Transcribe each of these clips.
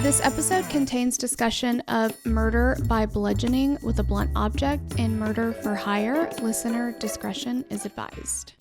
This episode contains discussion of murder by bludgeoning with a blunt object and murder for hire. Listener discretion is advised.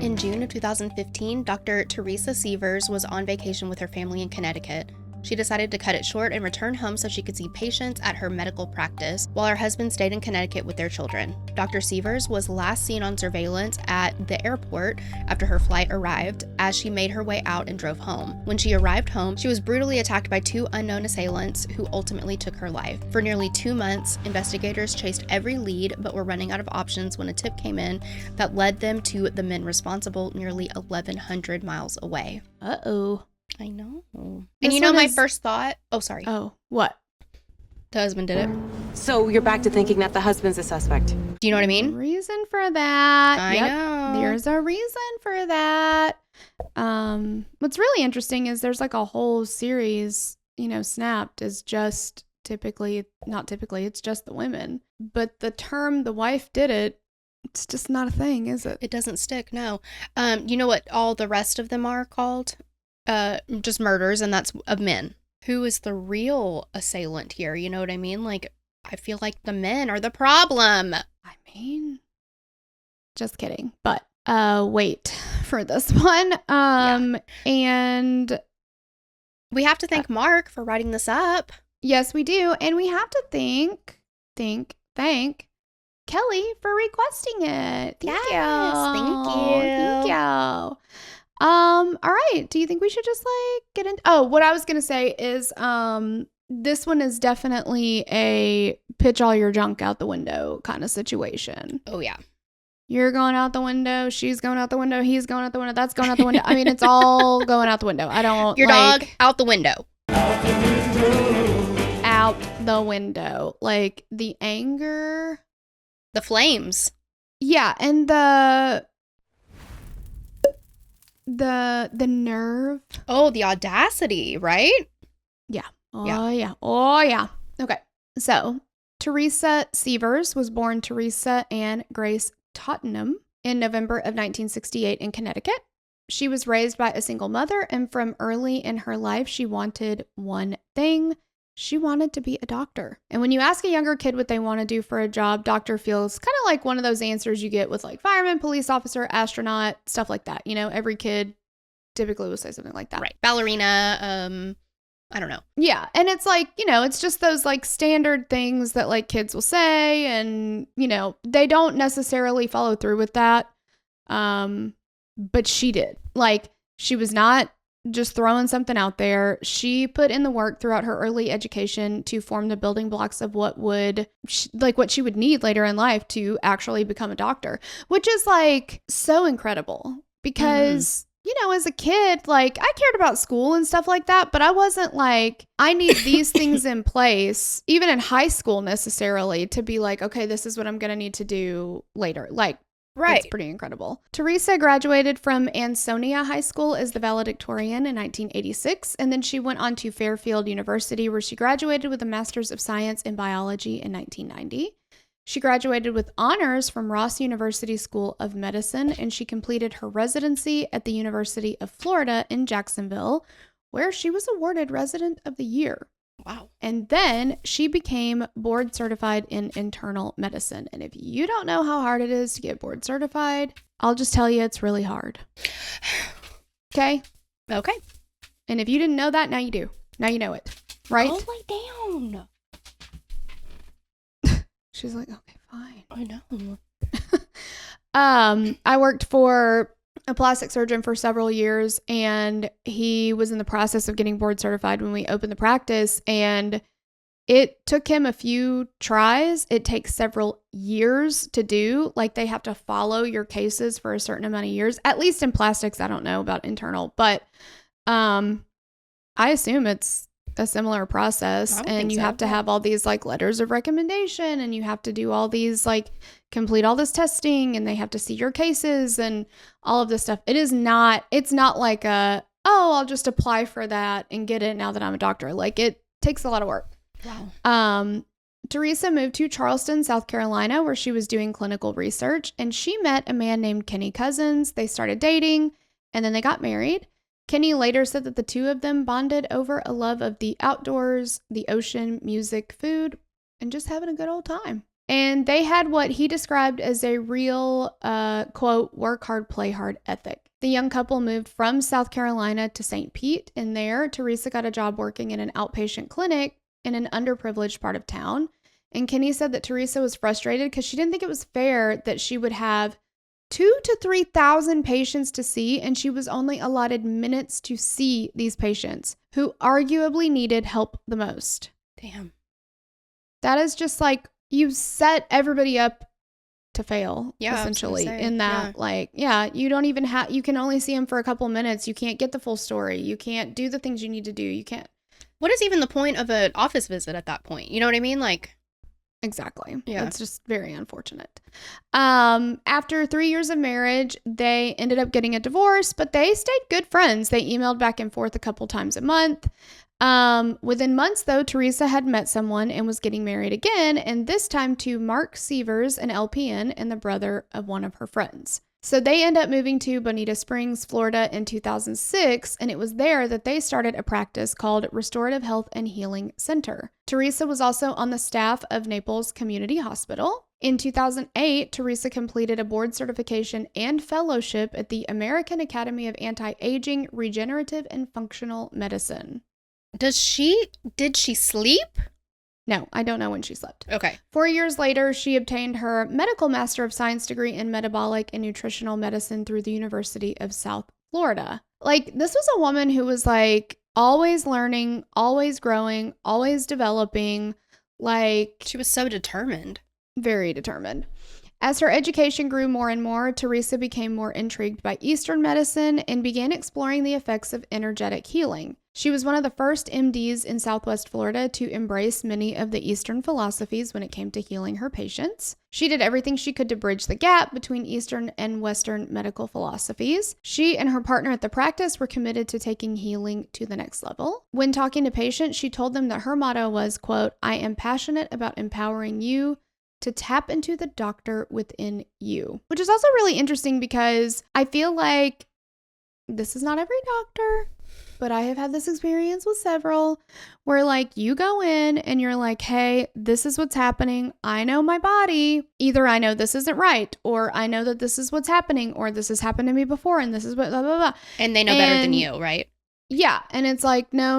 In June of 2015, Dr. Teresa Sievers was on vacation with her family in Connecticut. She decided to cut it short and return home so she could see patients at her medical practice while her husband stayed in Connecticut with their children. Dr. Sievers was last seen on surveillance at the airport after her flight arrived as she made her way out and drove home. When she arrived home, she was brutally attacked by two unknown assailants who ultimately took her life. For nearly 2 months, investigators chased every lead but were running out of options when a tip came in that led them to the men responsible nearly 1,100 miles away. Uh-oh. I know. And you know my first thought? Oh, sorry. Oh, what? The husband did it. So you're back to thinking that the husband's a suspect. Do you know what I mean? Reason for that. I know. There's a reason for that. What's really interesting is there's like a whole series, Snapped is just it's just the women. But the term the wife did it, it's just not a thing, is it? It doesn't stick, no. You know what all the rest of them are called? Just murders, and that's of men. Who is the real assailant here? You know what I mean? Like, I feel like the men are the problem. I mean, just kidding. But wait for this one. And we have to thank Mark for writing this up. Yes, we do. And we have to thank Kelly for requesting it. Thank you. All right. Do you think we should just get into... Oh, what I was going to say is this one is definitely a pitch all your junk out the window kind of situation. Oh, yeah. You're going out the window. She's going out the window. He's going out the window. That's going out the window. I mean, it's all going out the window. I don't... Your dog out the window. Out the window. Like the anger. The flames. Yeah. And the nerve. Oh, the audacity, right? Yeah. Oh, yeah. Okay. So, Teresa Sievers was born Teresa Ann Grace Tottenham in November of 1968 in Connecticut. She was raised by a single mother, and from early in her life, she wanted one thing. She wanted to be a doctor. And when you ask a younger kid what they want to do for a job, doctor feels kind of like one of those answers you get with like fireman, police officer, astronaut, stuff like that. Every kid typically will say something like that. Right. Ballerina, I don't know. Yeah. And it's like, it's just those like standard things that like kids will say. And, they don't necessarily follow through with that. But she did. Like, she was not just throwing something out there. She put in the work throughout her early education to form the building blocks of what she would need later in life to actually become a doctor, which is like so incredible because, as a kid, like I cared about school and stuff like that, but I wasn't like, I need these things in place, even in high school necessarily, to be like, okay, this is what I'm going to need to do later. Like, right. It's pretty incredible. Teresa graduated from Ansonia High School as the valedictorian in 1986, and then she went on to Fairfield University, where she graduated with a Master's of Science in Biology in 1990. She graduated with honors from Ross University School of Medicine, and she completed her residency at the University of Florida in Jacksonville, where she was awarded Resident of the Year. Wow. And then she became board certified in internal medicine. And if you don't know how hard it is to get board certified, I'll just tell you it's really hard. Okay? Okay. And if you didn't know that, now you do. Now you know it. Right? All the way down. She's like, okay, fine. I know. I worked for a plastic surgeon for several years, and he was in the process of getting board certified when we opened the practice, and it took him a few tries. It takes several years to do. Like, they have to follow your cases for a certain amount of years, at least in plastics. I don't know about internal, but I assume it's a similar process, and you have to have all these like letters of recommendation, and you have to do all these like complete all this testing, and they have to see your cases and all of this stuff. It's not like I'll just apply for that and get it now that I'm a doctor. Like, it takes a lot of work. Wow. Teresa moved to Charleston, South Carolina, where she was doing clinical research, and she met a man named Kenny Cousins. They started dating, and then they got married. Kenny later said that the two of them bonded over a love of the outdoors, the ocean, music, food, and just having a good old time. And they had what he described as a real, quote, work hard, play hard ethic. The young couple moved from South Carolina to St. Pete, and there, Teresa got a job working in an outpatient clinic in an underprivileged part of town. And Kenny said that Teresa was frustrated because she didn't think it was fair that she would have 2,000 to 3,000 patients to see, and she was only allotted minutes to see these patients who arguably needed help the most. Damn. That is just like, you set everybody up to fail, essentially, in that, you don't even have, you can only see them for a couple minutes. You can't get the full story. You can't do the things you need to do. You can't. What is even the point of an office visit at that point? You know what I mean? Like, exactly. Yeah. It's just very unfortunate. After 3 years of marriage, they ended up getting a divorce, but they stayed good friends. They emailed back and forth a couple times a month. Within months, though, Teresa had met someone and was getting married again, and this time to Mark Sievers, an LPN and the brother of one of her friends. So they end up moving to Bonita Springs, Florida in 2006, and it was there that they started a practice called Restorative Health and Healing Center. Teresa was also on the staff of Naples Community Hospital. In 2008, Teresa completed a board certification and fellowship at the American Academy of Anti-Aging, Regenerative, and Functional Medicine. did she sleep? No, I don't know when she slept. Okay. 4 years later, she obtained her medical Master of Science degree in metabolic and nutritional medicine through the University of South Florida. Like, this was a woman who was like always learning, always growing, always developing. Like, She was so determined. very determined. As her education grew more and more, Teresa became more intrigued by Eastern medicine and began exploring the effects of energetic healing. She was one of the first MDs in Southwest Florida to embrace many of the Eastern philosophies when it came to healing her patients. She did everything she could to bridge the gap between Eastern and Western medical philosophies. She and her partner at the practice were committed to taking healing to the next level. When talking to patients, she told them that her motto was, quote, "I am passionate about empowering you to tap into the doctor within you," which is also really interesting because I feel like this is not every doctor, but I have had this experience with several where like you go in and you're like, hey, this is what's happening. I know my body. Either I know this isn't right, or I know that this is what's happening, or this has happened to me before and this is what blah, blah, blah. And they know better than you, right? Yeah. And it's like, no.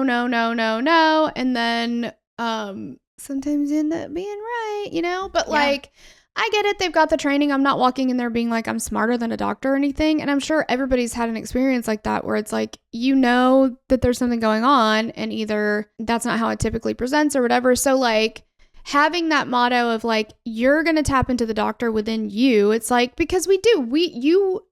And then, sometimes you end up being right, you know? But like, I get it. They've got the training. I'm not walking in there being like, I'm smarter than a doctor or anything. And I'm sure everybody's had an experience like that where it's like, you know that there's something going on and either that's not how it typically presents or whatever. So like having that motto of like, you're going to tap into the doctor within you. It's like, because you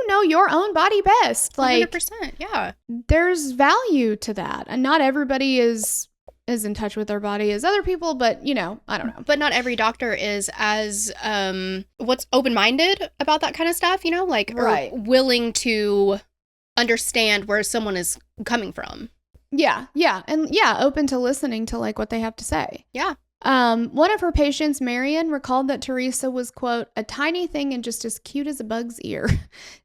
know your own body best. Like 100%. Yeah. there's value to that. And not everybody is in touch with their body as other people, but you know, I don't know. But not every doctor is as open-minded about that kind of stuff, you know, like Right. or willing to understand where someone is coming from. Yeah. And open to listening to like what they have to say. Yeah. One of her patients, Marion, recalled that Teresa was, quote, a tiny thing and just as cute as a bug's ear.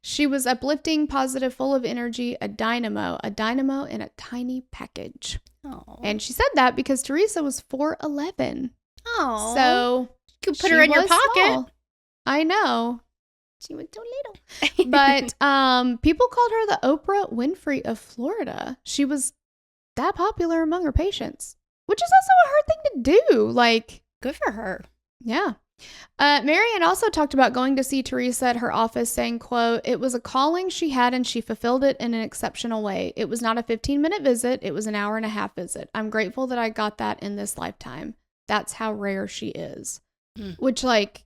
She was uplifting, positive, full of energy, a dynamo in a tiny package. Oh. And she said that because Teresa was 4'11". Oh. So you could put she her in your was pocket. small. I know. She was so little. But people called her the Oprah Winfrey of Florida. She was that popular among her patients, which is also a hard thing to do. Like, Good for her. yeah. Marian also talked about going to see Teresa at her office, saying, quote, it was a calling she had and she fulfilled it in an exceptional way. It was not a 15-minute visit. It was an hour-and-a-half visit. I'm grateful that I got that in this lifetime. That's how rare she is. Which, like,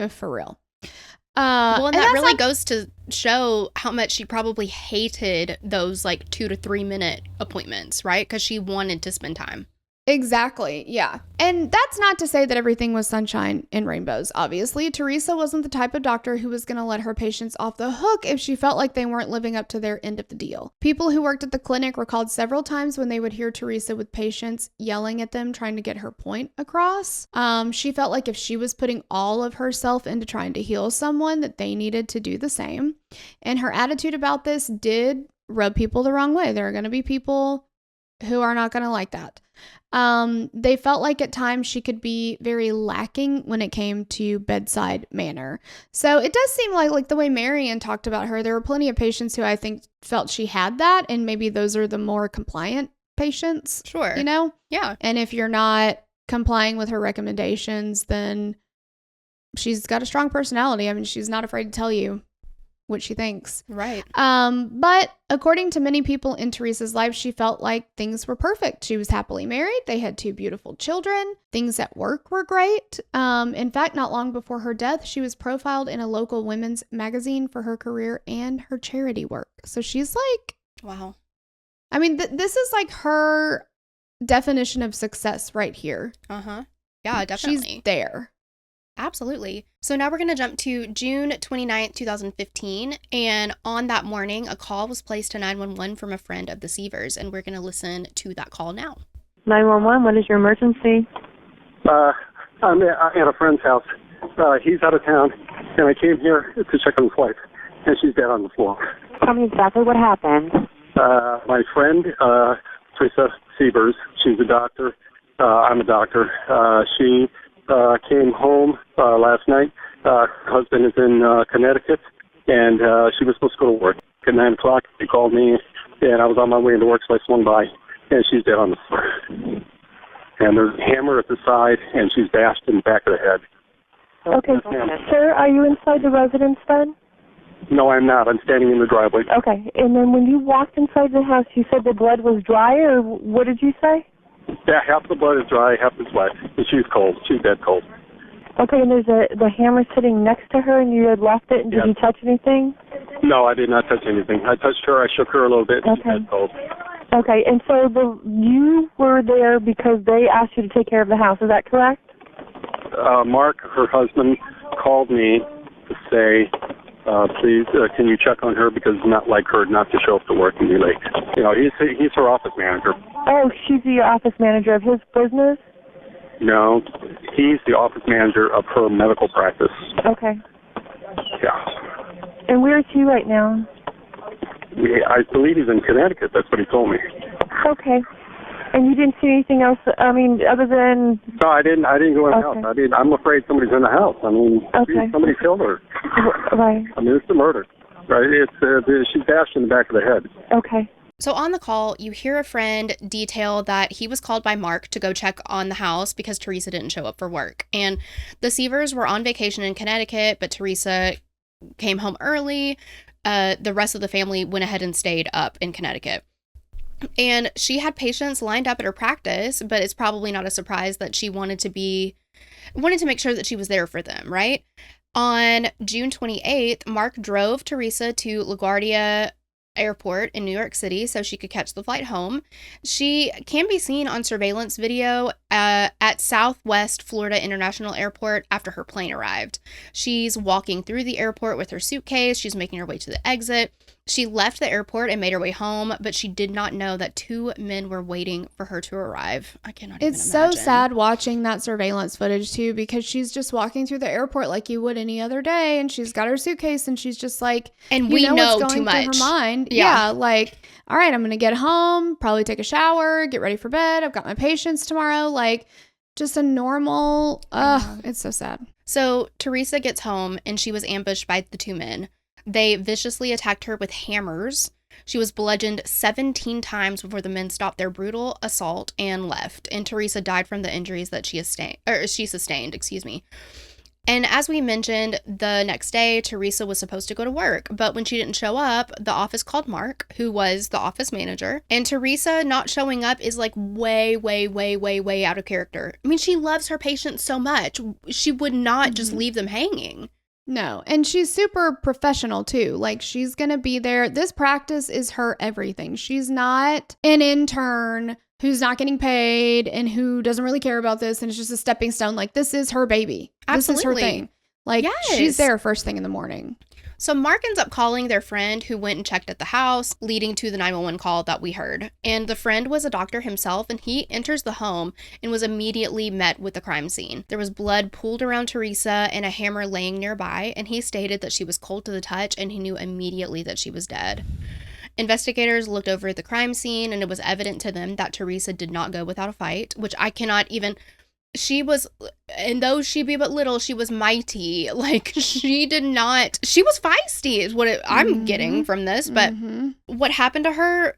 for real. Well, and that really goes to show how much she probably hated those like 2 to 3 minute appointments, right? Because she wanted to spend time. Exactly. Yeah. And that's not to say that everything was sunshine and rainbows. Obviously, Teresa wasn't the type of doctor who was going to let her patients off the hook if she felt like they weren't living up to their end of the deal. People who worked at the clinic recalled several times when they would hear Teresa with patients yelling at them, trying to get her point across. She felt like if she was putting all of herself into trying to heal someone, that they needed to do the same. And her attitude about this did rub people the wrong way. There are going to be people who are not going to like that. They felt like at times she could be very lacking when it came to bedside manner. So it does seem like the way Marion talked about her, there were plenty of patients who I think felt she had that, and maybe those are the more compliant patients. Sure. You know? Yeah. And if you're not complying with her recommendations, then she's got a strong personality. I mean, she's not afraid to tell you what she thinks. Right. But according to many people in Teresa's life, she felt like things were perfect. She was happily married. They had 2 beautiful children. Things at work were great. In fact, not long before her death, she was profiled in a local women's magazine for her career and her charity work. So she's like, wow. I mean, this is like her definition of success right here. Uh-huh. Yeah, definitely. She's there. Absolutely. So now we're going to jump to June 29th, 2015. And on that morning, a call was placed to 911 from a friend of the Sievers. And we're going to listen to that call now. 911, what is your emergency? I'm at a friend's house. He's out of town, and I came here to check on his wife, and she's dead on the floor. Tell me exactly what happened. My friend, Teresa Sievers, she's a doctor. I'm a doctor. She came home last night. Her husband is in Connecticut, and she was supposed to go to work. At 9 o'clock, she called me, and I was on my way into work, so I swung by, and she's dead on the floor. And there's a hammer at the side, and she's bashed in the back of the head. Okay, sir, are you inside the residence then? No, I'm not. I'm standing in the driveway. Okay, and then when you walked inside the house, you said the blood was dry, or what did you say? Yeah, half the blood is dry, half is wet. And she's cold. She's dead cold. Okay, and there's the hammer sitting next to her, and you had left it, and did you touch anything? No, I did not touch anything. I touched her. I shook her a little bit. And she's dead cold. Okay, and so you were there because they asked you to take care of the house. Is that correct? Mark, her husband, called me to say, please, can you check on her because it's not like her not to show up to work and be late. You know, he's her office manager. Oh, she's the office manager of his business? No, he's the office manager of her medical practice. Okay. Yeah. And where is he right now? I believe he's in Connecticut. That's what he told me. Okay. And you didn't see anything else, I mean, other than... No, I didn't go in the house. I'm afraid somebody's in the house. I mean, somebody killed her. Right. I mean, it's a murder. Right? She's bashed in the back of the head. Okay. So on the call, you hear a friend detail that he was called by Mark to go check on the house because Teresa didn't show up for work. And the Sievers were on vacation in Connecticut, but Teresa came home early. The rest of the family went ahead and stayed up in Connecticut. And she had patients lined up at her practice, but it's probably not a surprise that she wanted to make sure that she was there for them, right? On June 28th, Mark drove Teresa to LaGuardia Airport in New York City so she could catch the flight home. She can be seen on surveillance video at Southwest Florida International Airport after her plane arrived. She's walking through the airport with her suitcase. She's making her way to the exit. She left the airport and made her way home, but she did not know that 2 men were waiting for her to arrive. I cannot even imagine. It's so sad watching that surveillance footage, too, because she's just walking through the airport like you would any other day, and she's got her suitcase, and she's just like, and we know what's too going much. through her mind. Yeah, like, all right, I'm going to get home, probably take a shower, get ready for bed. I've got my patients tomorrow. Like, just a normal, it's so sad. So Teresa gets home, and she was ambushed by the 2 men. They viciously attacked her with hammers. She was bludgeoned 17 times before the men stopped their brutal assault and left. And Teresa died from the injuries that she sustained. And as we mentioned, the next day, Teresa was supposed to go to work. But when she didn't show up, the office called Mark, who was the office manager. And Teresa not showing up is like way, way, way, way, way out of character. I mean, she loves her patients so much. She would not just leave them hanging. No, and she's super professional too. Like, she's going to be there. This practice is her everything. She's not an intern who's not getting paid and who doesn't really care about this and it's just a stepping stone. Like, this is her baby. Absolutely. This is her thing. Like, she's there first thing in the morning. So Mark ends up calling their friend who went and checked at the house, leading to the 911 call that we heard. And the friend was a doctor himself, and he enters the home and was immediately met with the crime scene. There was blood pooled around Teresa and a hammer laying nearby, and he stated that she was cold to the touch, and he knew immediately that she was dead. Investigators looked over the crime scene, and it was evident to them that Teresa did not go without a fight, which I cannot even... She was, and though she be but little, she was mighty. Like, she did not... She was feisty is what I'm getting from this, but what happened to her...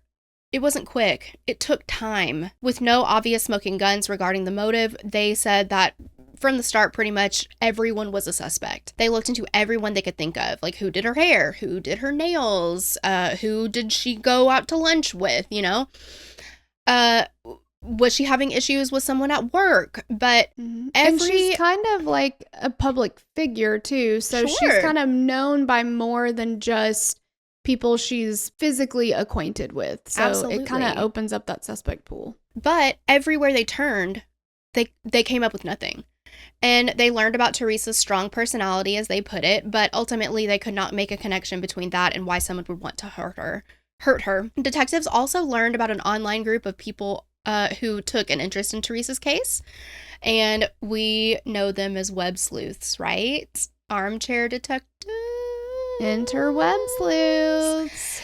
It wasn't quick. It took time. With no obvious smoking guns regarding the motive, they said that from the start, pretty much everyone was a suspect. They looked into everyone they could think of, like who did her hair, who did her nails, who did she go out to lunch with, you know? Was she having issues with someone at work? But and she's kind of like a public figure too, so she's kind of known by more than just people she's physically acquainted with. So it kind of opens up that suspect pool. But everywhere they turned, they came up with nothing. And they learned about Teresa's strong personality, as they put it, but ultimately they could not make a connection between that and why someone would want to hurt her. Detectives also learned about an online group of people who took an interest in Teresa's case. And we know them as web sleuths, right? Armchair detectives. Interweb sleuths.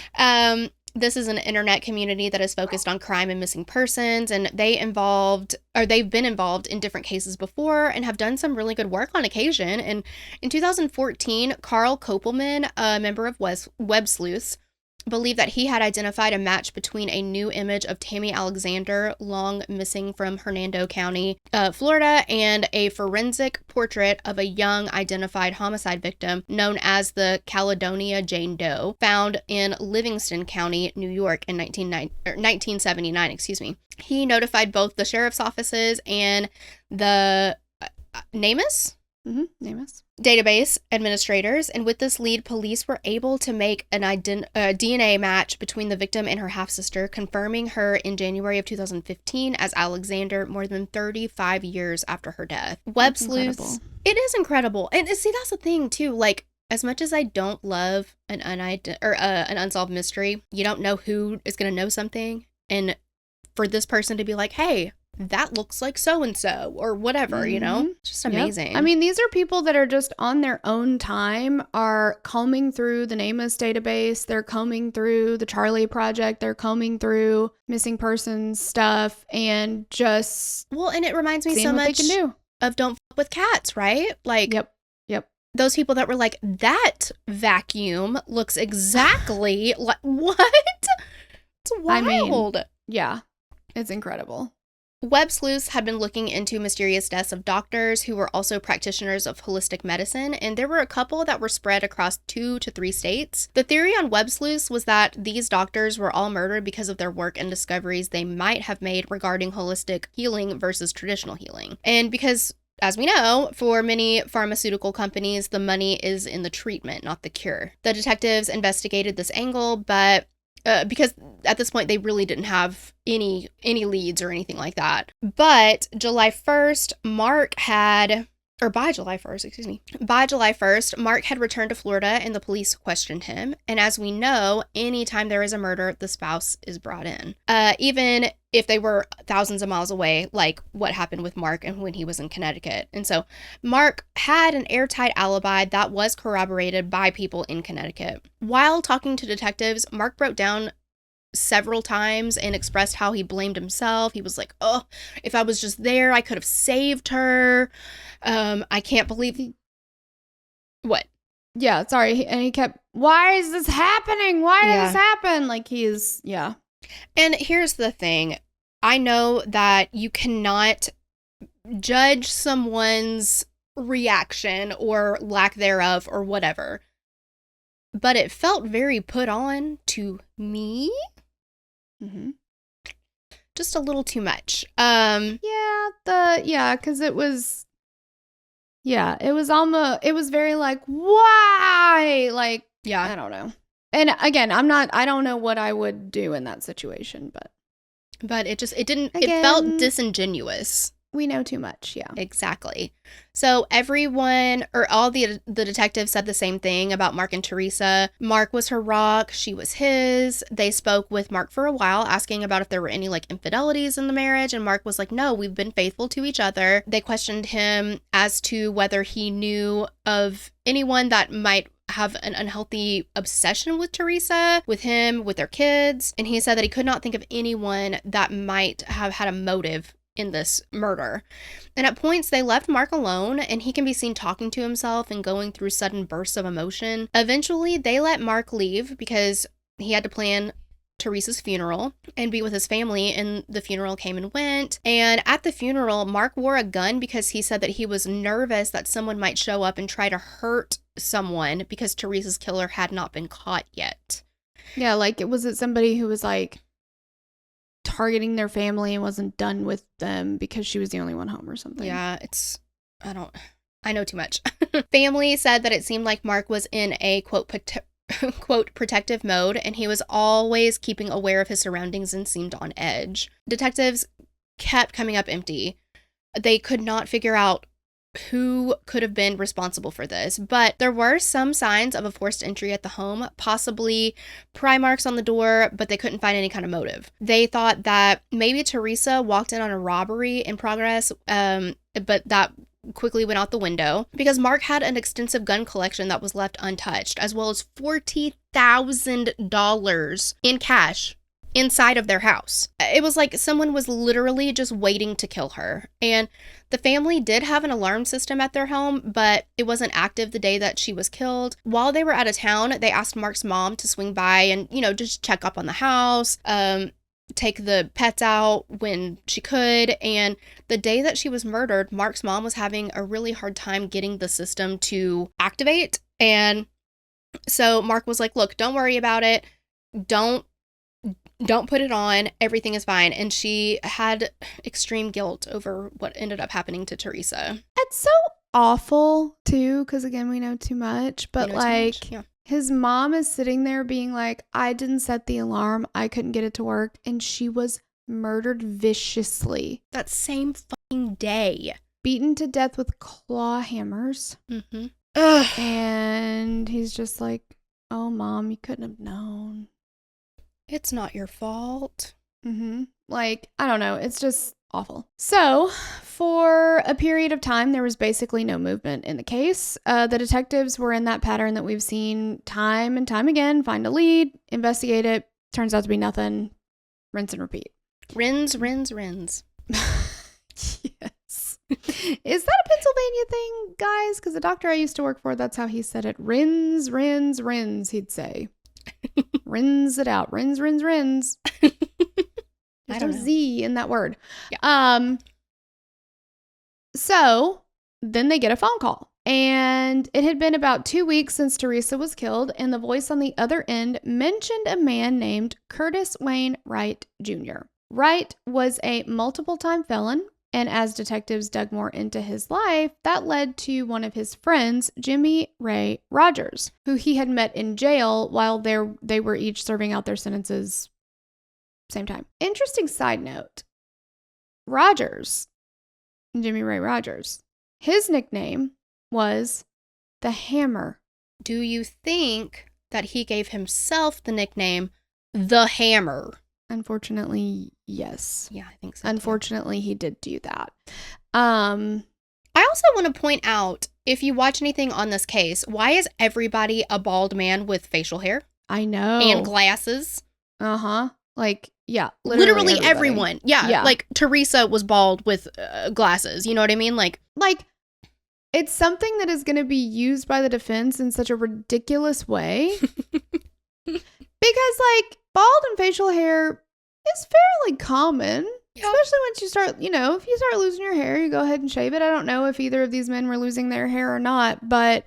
This is an internet community that is focused on crime and missing persons, and they've been involved in different cases before and have done some really good work on occasion. And in 2014, Carl Kopelman, a member of Web Sleuths, believed that he had identified a match between a new image of Tammy Alexander, long missing from Hernando County, Florida, and a forensic portrait of a young identified homicide victim known as the Caledonia Jane Doe, found in Livingston County, New York in 1979. He notified both the sheriff's offices and the NamUs? NamUs. Database administrators, and with this lead, police were able to make an DNA match between the victim and her half-sister, confirming her in January of 2015 as Alexander more than 35 years after her death. Web sleuths, it is incredible. And see, that's the thing too, like, as much as I don't love an unsolved mystery, you don't know who is going to know something, and for this person to be like, hey, that looks like so-and-so or whatever, you know? It's just amazing. Yep. I mean, these are people that are just on their own time are combing through the NamUs database. They're combing through the Charlie Project. They're combing through missing persons stuff and just... Well, and it reminds me so much of Don't F with Cats, right? Like, Yep. Those people that were like, that vacuum looks exactly like... What? It's wild. I mean, yeah, it's incredible. Web sleuths had been looking into mysterious deaths of doctors who were also practitioners of holistic medicine, and there were a couple that were spread across 2 to 3 states. The theory on web sleuths was that these doctors were all murdered because of their work and discoveries they might have made regarding holistic healing versus traditional healing. And because, as we know, for many pharmaceutical companies, the money is in the treatment, not the cure. The detectives investigated this angle, but because at this point they really didn't have any leads or anything like that. But by July 1st, Mark had returned to Florida and the police questioned him. And as we know, anytime there is a murder, the spouse is brought in. Even if they were thousands of miles away, like what happened with Mark and when he was in Connecticut. And so Mark had an airtight alibi that was corroborated by people in Connecticut. While talking to detectives, Mark broke down several times and expressed how he blamed himself. He was like, oh, if I was just there, I could have saved her. I can't believe... What? Yeah, sorry. And he kept, why is this happening? Why did this happen? Like, yeah. And here's the thing. I know that you cannot judge someone's reaction or lack thereof or whatever, but it felt very put on to me. Just a little too much. Because it was very like, why? Like, yeah, I don't know. And again, I don't know what I would do in that situation, but it felt disingenuous. We know too much, yeah. Exactly. So all the detectives said the same thing about Mark and Teresa. Mark was her rock, she was his. They spoke with Mark for a while, asking about if there were any like infidelities in the marriage, and Mark was like, no, we've been faithful to each other. They questioned him as to whether he knew of anyone that might have an unhealthy obsession with Teresa, with him, with their kids. And he said that he could not think of anyone that might have had a motive in this murder. And at points, they left Mark alone, and he can be seen talking to himself and going through sudden bursts of emotion. Eventually, they let Mark leave because he had to plan Teresa's funeral and be with his family, and the funeral came and went. And at the funeral, Mark wore a gun because he said that he was nervous that someone might show up and try to hurt someone because Teresa's killer had not been caught yet. Yeah, like, was it somebody who was, like, targeting their family and wasn't done with them because she was the only one home or something? Yeah, I know too much. Family said that it seemed like Mark was in a, quote, protective mode, and he was always keeping aware of his surroundings and seemed on edge. Detectives kept coming up empty. They could not figure out who could have been responsible for this, but there were some signs of a forced entry at the home, possibly pry marks on the door, but they couldn't find any kind of motive. They thought that maybe Teresa walked in on a robbery in progress, but that quickly went out the window because Mark had an extensive gun collection that was left untouched, as well as $40,000 in cash inside of their house. It was like someone was literally just waiting to kill her. And the family did have an alarm system at their home, but it wasn't active the day that she was killed. While they were out of town, they asked Mark's mom to swing by and, just check up on the house, take the pets out when she could. And the day that she was murdered, Mark's mom was having a really hard time getting the system to activate. And so Mark was like, look, don't worry about it. Don't put it on. Everything is fine. And she had extreme guilt over what ended up happening to Teresa. It's so awful, too, because, again, we know too much. But, Yeah. His mom is sitting there being like, I didn't set the alarm. I couldn't get it to work. And she was murdered viciously. That same fucking day. Beaten to death with claw hammers. Mm-hmm. Ugh. And he's just like, oh, Mom, you couldn't have known. It's not your fault. Mm-hmm. Like, I don't know. It's just awful. So, for a period of time, there was basically no movement in the case. The detectives were in that pattern that we've seen time and time again. Find a lead, investigate it. Turns out to be nothing. Rinse and repeat. Rinse. Yes. Is that a Pennsylvania thing, guys? Because the doctor I used to work for, that's how he said it. Rinse, he'd say. Rinse it out. Rinse. There's no Z in that word. Yeah. So then they get a phone call. And it had been about 2 weeks since Teresa was killed, and the voice on the other end mentioned a man named Curtis Wayne Wright Jr. Wright was a multiple-time felon, and as detectives dug more into his life, that led to one of his friends, Jimmy Ray Rogers, who he had met in jail while they were each serving out their sentences same time. Interesting side note. Jimmy Ray Rogers, his nickname was the Hammer. Do you think that he gave himself the nickname the Hammer? Unfortunately, yes. Yeah, I think so. Unfortunately, he did do that. I also want to point out, if you watch anything on this case, why is everybody a bald man with facial hair? I know. And glasses? Uh-huh. Like, yeah. Literally everyone. Yeah. Like, Teresa was bald with glasses. You know what I mean? Like, it's something that is going to be used by the defense in such a ridiculous way. Because, bald and facial hair is fairly common. Yeah. Especially once you start, if you start losing your hair, you go ahead and shave it. I don't know if either of these men were losing their hair or not, but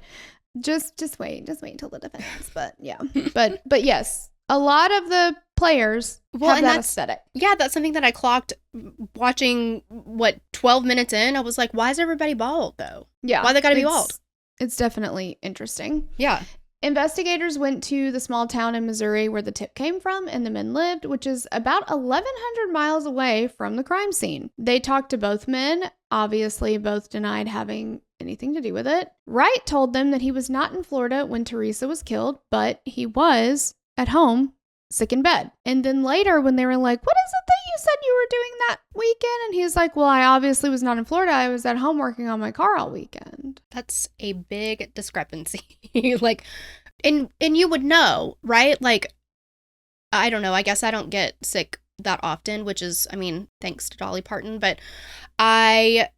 just wait until the defense. But yeah, but yes, a lot of the players have that aesthetic. Yeah, that's something that I clocked watching, 12 minutes in. I was like, why is everybody bald though? Yeah. Why they gotta be bald? It's definitely interesting. Yeah. Investigators went to the small town in Missouri where the tip came from and the men lived, which is about 1,100 miles away from the crime scene. They talked to both men. Obviously, both denied having anything to do with it. Wright told them that he was not in Florida when Teresa was killed, but he was at home sick in bed. And then later when they were like, what is it that you said you were doing that weekend? And he's like, well, I obviously was not in Florida. I was at home working on my car all weekend. That's a big discrepancy. Like, and you would know, right? Like, I don't know. I guess I don't get sick that often, which is, I mean, thanks to Dolly Parton, but I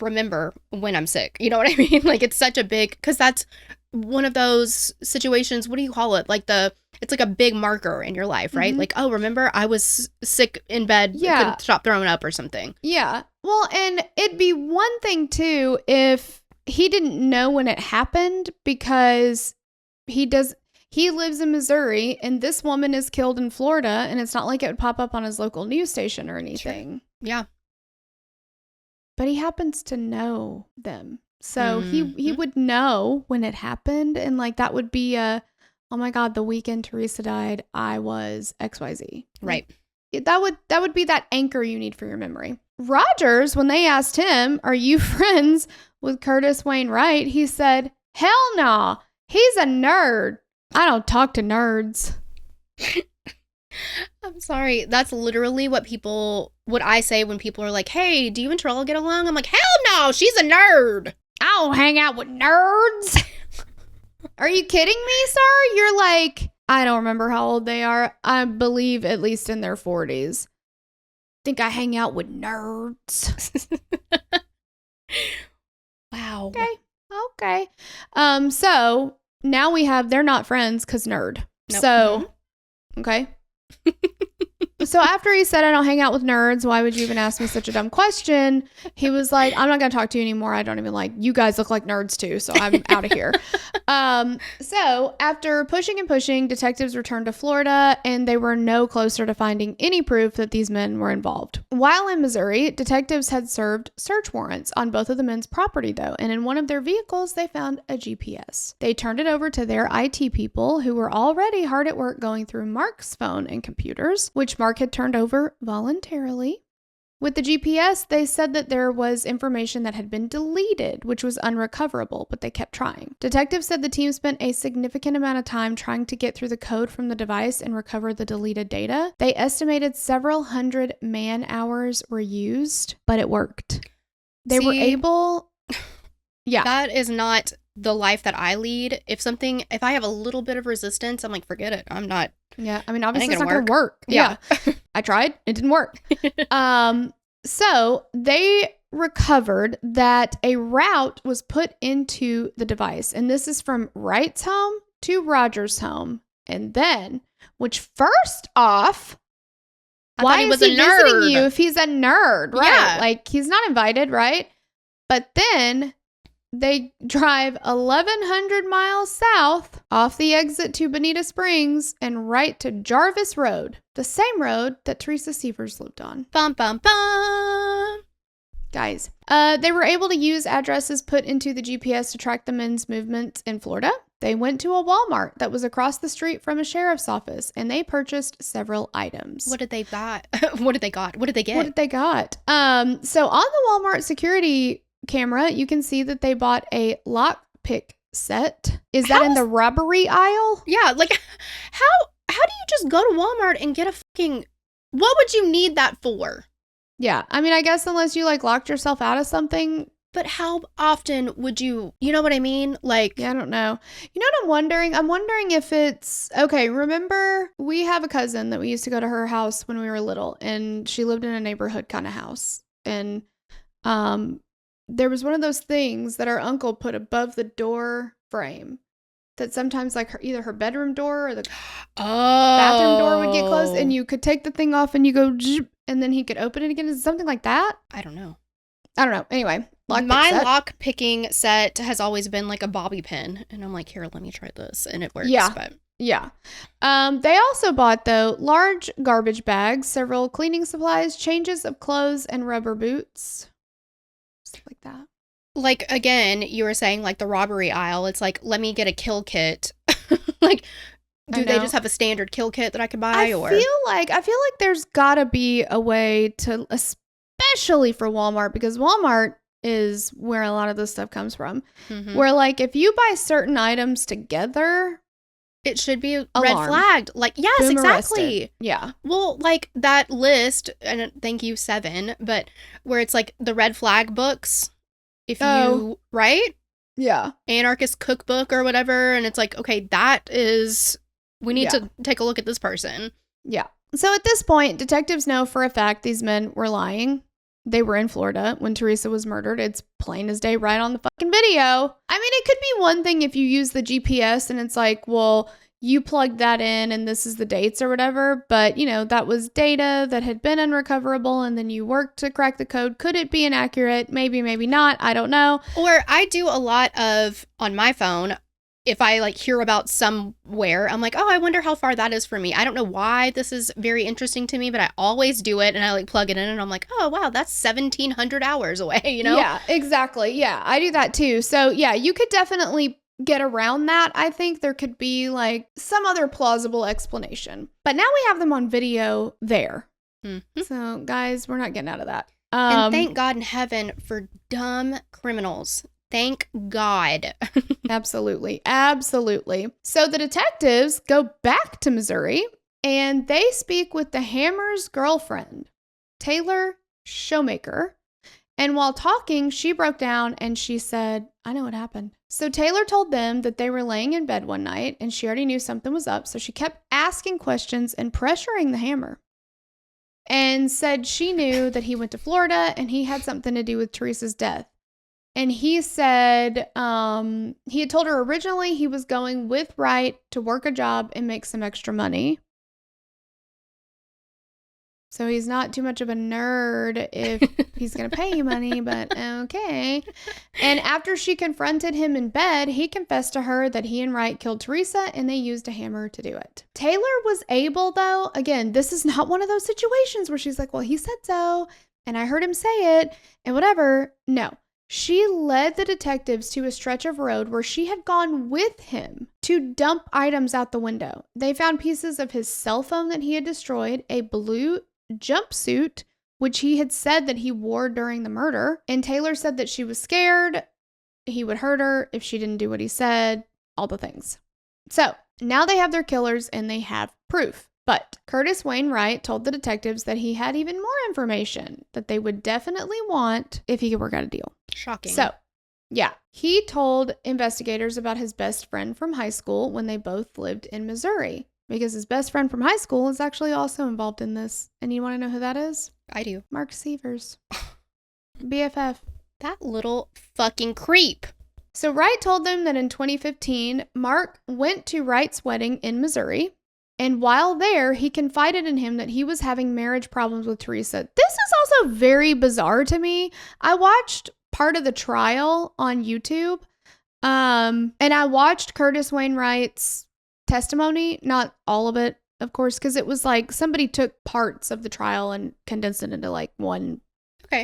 remember when I'm sick. You know what I mean? Like, it's such a big, because that's one of those situations, what do you call it? Like it's like a big marker in your life, right? Like, oh, remember I was sick in bed, couldn't stop throwing up or something. Yeah. Well, and it'd be one thing too if he didn't know when it happened, because he lives in Missouri and this woman is killed in Florida, and it's not like it would pop up on his local news station or anything. Sure. Yeah. But he happens to know them. So he would know when it happened, and like that would be oh my God, the weekend Teresa died, I was XYZ. Right. That would be that anchor you need for your memory. Rogers, when they asked him, are you friends with Curtis Wainwright? He said, hell no, he's a nerd. I don't talk to nerds. I'm sorry. That's literally what I say when people are like, hey, do you and Terrell get along? I'm like, hell no, she's a nerd. I don't hang out with nerds. Are you kidding me, sir? You're like, I don't remember how old they are. I believe at least in their 40s. Think I hang out with nerds. Wow. Okay. So now we have, they're not friends because nerd. Nope. So, okay. So after he said, I don't hang out with nerds, why would you even ask me such a dumb question? He was like, I'm not going to talk to you anymore. I don't even like, you guys look like nerds too, so I'm out of here. So after pushing and pushing, detectives returned to Florida, and they were no closer to finding any proof that these men were involved. While in Missouri, detectives had served search warrants on both of the men's property though, and in one of their vehicles, they found a GPS. They turned it over to their IT people, who were already hard at work going through Mark's phone and computers, which Mark had turned over voluntarily. With the GPS, they said that there was information that had been deleted, which was unrecoverable, but they kept trying. Detectives said the team spent a significant amount of time trying to get through the code from the device and recover the deleted data. They estimated several hundred man-hours were used, but it worked. They were able... Yeah. That is not the life that I lead. If I have a little bit of resistance, I'm like, forget it. I'm not. Yeah. I mean, obviously it's not going to work. Yeah. I tried. It didn't work. So they recovered that a route was put into the device. And this is from Wright's home to Rogers' home. And then, which first off, why is he visiting you if he's a nerd? Right. Yeah. Like, he's not invited, right? But then they drive 1,100 miles south off the exit to Bonita Springs and right to Jarvis Road, the same road that Teresa Sievers lived on. Bum, bum, bum. Guys, they were able to use addresses put into the GPS to track the men's movements in Florida. They went to a Walmart that was across the street from a sheriff's office, and they purchased several items. What did they buy? What did they got? What did they get? What did they got? So on the Walmart security camera, you can see that they bought a lockpick set. Is that in the robbery aisle? Yeah, like how do you just go to Walmart and get a fucking, what would you need that for? Yeah, I mean, I guess unless you like locked yourself out of something. But how often would you know what I mean? Like, yeah, I don't know. You know what I'm wondering? I'm wondering if it's, okay, remember we have a cousin that we used to go to her house when we were little, and she lived in a neighborhood kind of house. And there was one of those things that our uncle put above the door frame that sometimes like either her bedroom door or the bathroom door would get closed, and you could take the thing off and you go, and then he could open it again. Is it something like that? I don't know. Anyway, my lock picking set has always been like a bobby pin, and I'm like, here, let me try this, and it works. Yeah. But yeah. They also bought, though, large garbage bags, several cleaning supplies, changes of clothes, and rubber boots. Stuff like that. Like, again, you were saying like the robbery aisle. It's like, let me get a kill kit. Like, do they just have a standard kill kit that I could buy? I feel like there's gotta be a way to, especially for Walmart, because Walmart is where a lot of this stuff comes from. Mm-hmm. Where like if you buy certain items together, It should be red Alarm. flagged. Like, yes, Boom, exactly. arrested. Yeah. Well, like that list, and thank you, 7, but where it's like the red flag books, if you, right? Yeah. Anarchist cookbook or whatever, and it's like, okay, we need to take a look at this person. Yeah. So at this point, detectives know for a fact these men were lying. They were in Florida when Teresa was murdered. It's plain as day right on the fucking video. I mean, it could be one thing if you use the GPS and it's like, well, you plugged that in and this is the dates or whatever. But, that was data that had been unrecoverable and then you worked to crack the code. Could it be inaccurate? Maybe, maybe not. I don't know. Or I do a lot of, on my phone, if I like hear about somewhere, I'm like, oh, I wonder how far that is for me. I don't know why this is very interesting to me, but I always do it and I like plug it in and I'm like, oh, wow, that's 1,700 hours away, Yeah, exactly. Yeah, I do that too. So yeah, you could definitely get around that. I think there could be like some other plausible explanation. But now we have them on video there. Mm-hmm. So guys, we're not getting out of that. And thank God in heaven for dumb criminals. Thank God. Absolutely. Absolutely. So the detectives go back to Missouri and they speak with the Hammer's girlfriend, Taylor Showmaker. And while talking, she broke down and she said, I know what happened. So Taylor told them that they were laying in bed one night and she already knew something was up. So she kept asking questions and pressuring the Hammer and said she knew that he went to Florida and he had something to do with Teresa's death. And he said he had told her originally he was going with Wright to work a job and make some extra money. So he's not too much of a nerd if he's going to pay you money, but okay. And after she confronted him in bed, he confessed to her that he and Wright killed Teresa and they used a hammer to do it. Taylor was able, though, again, this is not one of those situations where she's like, well, he said so and I heard him say it and whatever. No. She led the detectives to a stretch of road where she had gone with him to dump items out the window. They found pieces of his cell phone that he had destroyed, a blue jumpsuit, which he had said that he wore during the murder. And Taylor said that she was scared he would hurt her if she didn't do what he said, all the things. So now they have their killers and they have proof. But Curtis Wainwright told the detectives that he had even more information that they would definitely want if he could work out a deal. Shocking. So, yeah, he told investigators about his best friend from high school when they both lived in Missouri, because his best friend from high school is actually also involved in this. And you want to know who that is? I do. Mark Sievers. BFF. That little fucking creep. So Wright told them that in 2015, Mark went to Wright's wedding in Missouri. And while there, he confided in him that he was having marriage problems with Teresa. This is also very bizarre to me. I watched part of the trial on YouTube, and I watched Curtis Wainwright's testimony, not all of it, of course, because it was like somebody took parts of the trial and condensed it into like one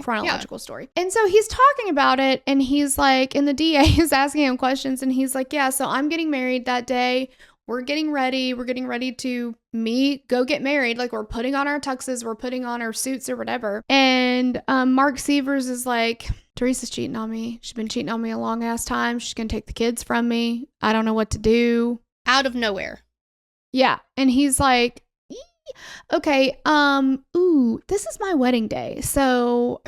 chronological story. And so he's talking about it, and he's like, and the DA is asking him questions, and he's like, yeah, so I'm getting married that day. We're getting ready. We're getting ready to go get married. Like, we're putting on our tuxes. We're putting on our suits or whatever. And Mark Sievers is like, Teresa's cheating on me. She's been cheating on me a long ass time. She's going to take the kids from me. I don't know what to do. Out of nowhere. Yeah. And he's like, okay, this is my wedding day. So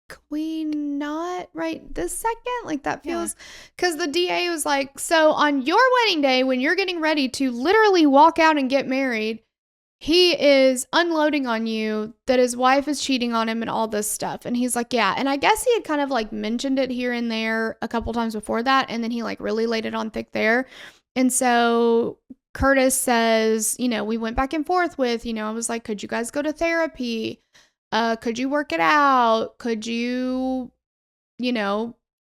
can we not right this second? Like, that feels, because the DA was like, so on your wedding day, when you're getting ready to literally walk out and get married, he is unloading on you that his wife is cheating on him and all this stuff. And he's like, yeah. And I guess he had kind of like mentioned it here and there a couple times before that. And then he like really laid it on thick there. And so Curtis says, we went back and forth with, I was like, could you guys go to therapy? Could you work it out? Could you,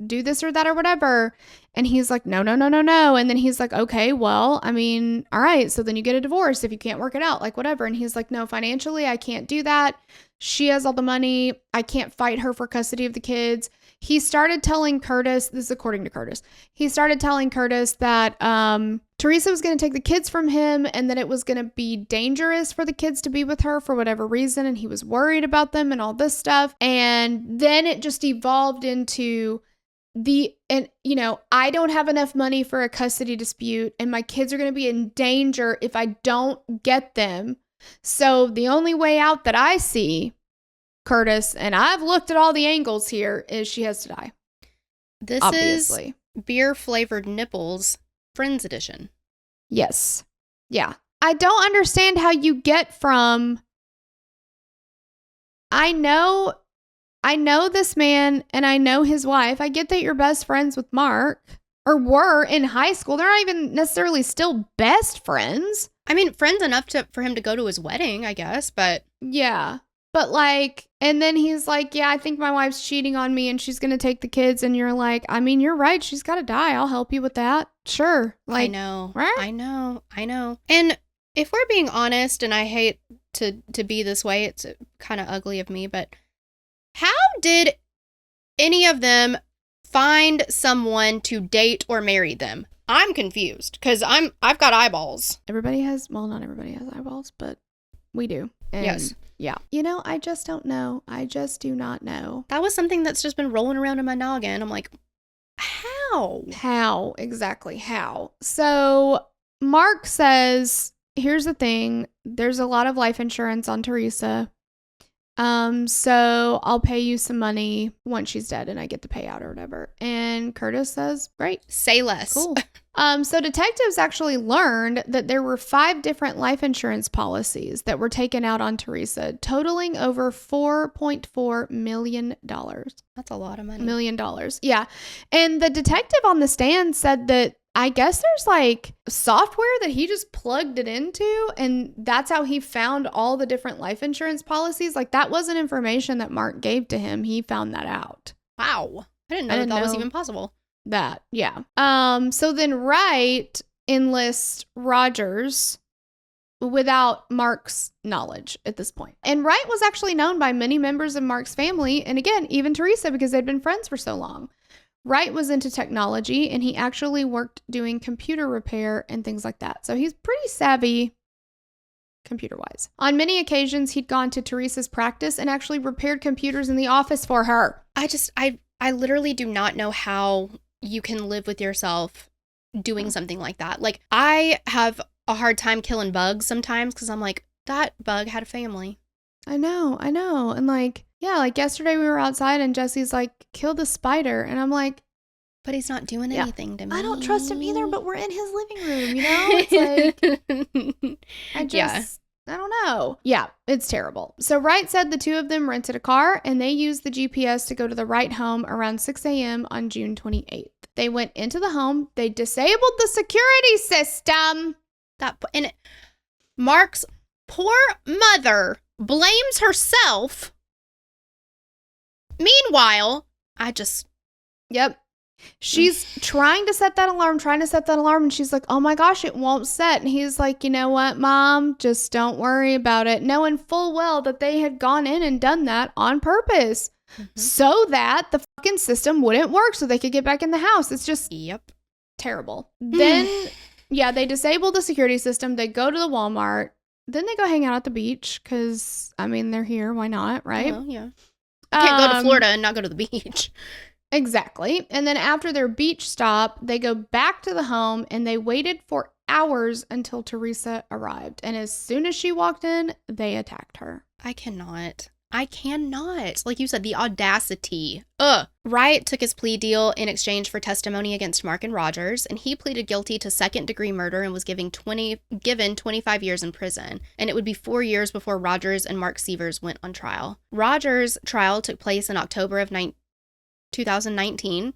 do this or that or whatever? And he's like, no. And then he's like, okay, well, I mean, all right. So then you get a divorce if you can't work it out, like whatever. And he's like, no, financially, I can't do that. She has all the money. I can't fight her for custody of the kids. He started telling Curtis, this is according to Curtis, he started telling Curtis that Teresa was going to take the kids from him and that it was going to be dangerous for the kids to be with her for whatever reason. And he was worried about them and all this stuff. And then it just evolved into I don't have enough money for a custody dispute and my kids are going to be in danger if I don't get them. So the only way out that I see, Curtis, and I've looked at all the angles here, is she has to die. This obviously. is beer-flavored nipples, Friends edition. Yes. Yeah. I don't understand how you get from, I know this man and I know his wife. I get that you're best friends with Mark, or were in high school. They're not even necessarily still best friends. I mean, friends enough for him to go to his wedding, I guess, but... Yeah. But like, and then he's like, yeah, I think my wife's cheating on me and she's going to take the kids. And you're like, I mean, you're right. She's got to die. I'll help you with that. Sure. Like, I know. Right? I know. And if we're being honest, and I hate to be this way, it's kind of ugly of me, but how did any of them find someone to date or marry them? I'm confused because I've got eyeballs. Everybody has, well, not everybody has eyeballs, but we do. And yes. Yeah. I just don't know. I just do not know. That was something that's just been rolling around in my noggin. I'm like, how? How? Exactly. How? So Mark says, here's the thing. There's a lot of life insurance on Teresa. So I'll pay you some money once she's dead and I get the payout or whatever. And Curtis says, great. Say less. Cool. So detectives actually learned that there were 5 different life insurance policies that were taken out on Teresa, totaling over $4.4 million. That's a lot of money. $1 million. Yeah. And the detective on the stand said that I guess there's like software that he just plugged it into, and that's how he found all the different life insurance policies. Like, that wasn't information that Mark gave to him. He found that out. Wow. I didn't know that was even possible. That, yeah. So then Wright enlists Rogers without Mark's knowledge at this point. And Wright was actually known by many members of Mark's family, and again, even Teresa, because they'd been friends for so long. Wright was into technology, and he actually worked doing computer repair and things like that. So he's pretty savvy computer-wise. On many occasions, he'd gone to Teresa's practice and actually repaired computers in the office for her. I literally do not know how you can live with yourself doing something like that. Like, I have a hard time killing bugs sometimes because I'm like, that bug had a family. I know. And like, yeah, like yesterday we were outside and Jesse's like, kill the spider. And I'm like, but he's not doing anything to me. I don't trust him either, but we're in his living room, It's like, I don't know. Yeah, it's terrible. So Wright said the two of them rented a car and they used the GPS to go to the Wright home around 6 a.m. on June 28th. They went into the home. They disabled the security system. And Mark's poor mother blames herself. Meanwhile, Yep. She's trying to set that alarm, and she's like, oh my gosh, it won't set. And he's like, you know what, Mom, just don't worry about it. Knowing full well that they had gone in and done that on purpose so that the fucking system wouldn't work so they could get back in the house. It's just terrible. Then, they disable the security system. They go to the Walmart. Then they go hang out at the beach because, I mean, they're here. Why not, right? Well, yeah. You can't go to Florida and not go to the beach. Exactly. And then after their beach stop, they go back to the home and they waited for hours until Teresa arrived. And as soon as she walked in, they attacked her. I cannot. Like you said, the audacity. Wright took his plea deal in exchange for testimony against Mark and Rogers, and he pleaded guilty to second-degree murder and was given 25 years in prison. And it would be 4 years before Rogers and Mark Sievers went on trial. Rogers' trial took place in October of 2019.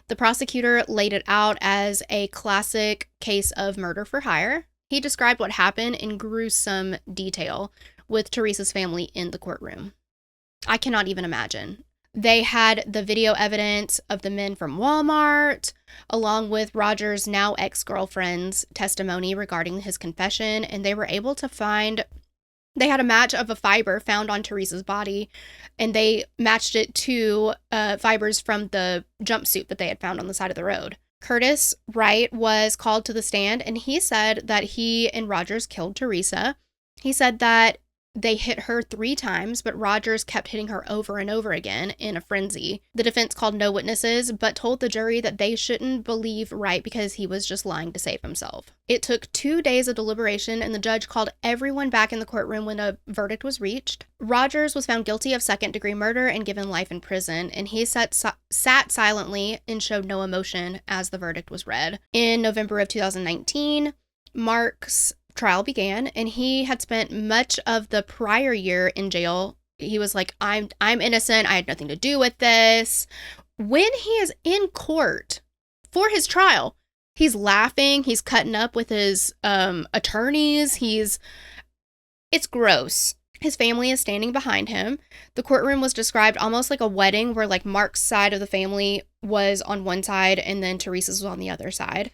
The prosecutor laid it out as a classic case of murder for hire. He described what happened in gruesome detail with Teresa's family in the courtroom. I cannot even imagine. They had the video evidence of the men from Walmart, along with Rogers' now ex-girlfriend's testimony regarding his confession, and they were able to they had a match of a fiber found on Teresa's body, and they matched it to fibers from the jumpsuit that they had found on the side of the road. Curtis Wright was called to the stand, and he said that he and Rogers killed Teresa. He said that They hit her 3 times, but Rogers kept hitting her over and over again in a frenzy. The defense called no witnesses, but told the jury that they shouldn't believe Wright because he was just lying to save himself. It took 2 days of deliberation, and the judge called everyone back in the courtroom when a verdict was reached. Rogers was found guilty of second-degree murder and given life in prison, and he sat silently and showed no emotion as the verdict was read. In November of 2019, Mark's trial began, and he had spent much of the prior year in jail. He was like, I'm innocent. I had nothing to do with this. When he is in court for his trial, he's laughing. He's cutting up with his attorneys. It's gross. His family is standing behind him. The courtroom was described almost like a wedding where like Mark's side of the family was on one side and then Teresa's was on the other side.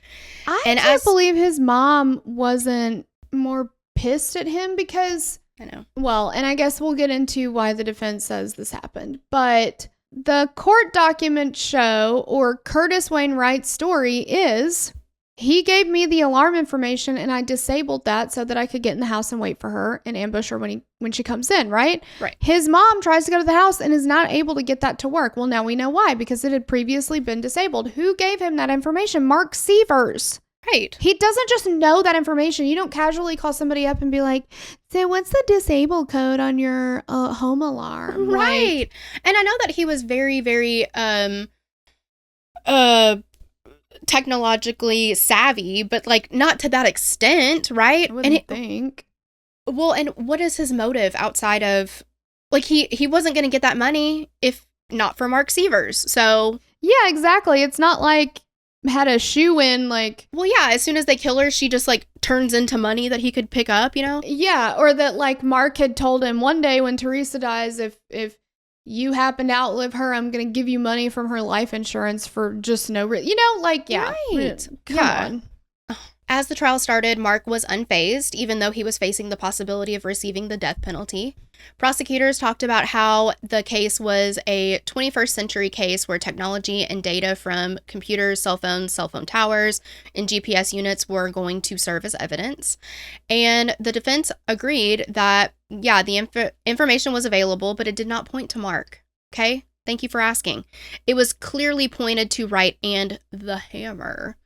I can't believe his mom wasn't more pissed at him because, I know. Well, and I guess we'll get into why the defense says this happened, but the court documents show, or Curtis Wainwright's story is, he gave me the alarm information and I disabled that so that I could get in the house and wait for her and ambush her when she comes in, right? Right. His mom tries to go to the house and is not able to get that to work. Well, now we know why, because it had previously been disabled. Who gave him that information? Mark Sievers. Right. He doesn't just know that information. You don't casually call somebody up and be like, so what's the disabled code on your home alarm? Right. Like, and I know that he was very, very technologically savvy, but like not to that extent, right? I wouldn't think. Well, and what is his motive outside of, like, he wasn't going to get that money if not for Mark Sievers. So yeah, exactly. It's not like had a shoe in, like, well, yeah, as soon as they kill her, she just like turns into money that he could pick up, you know? Yeah, or that like Mark had told him one day when Teresa dies, if you happen to outlive her, I'm going to give you money from her life insurance for just no reason. You know, like, yeah. Right. Come on. As the trial started, Mark was unfazed, even though he was facing the possibility of receiving the death penalty. Prosecutors talked about how the case was a 21st century case where technology and data from computers, cell phone towers, and GPS units were going to serve as evidence. And the defense agreed that, yeah, the information was available, but it did not point to Mark. Okay? Thank you for asking. It was clearly pointed to Wright and the hammer.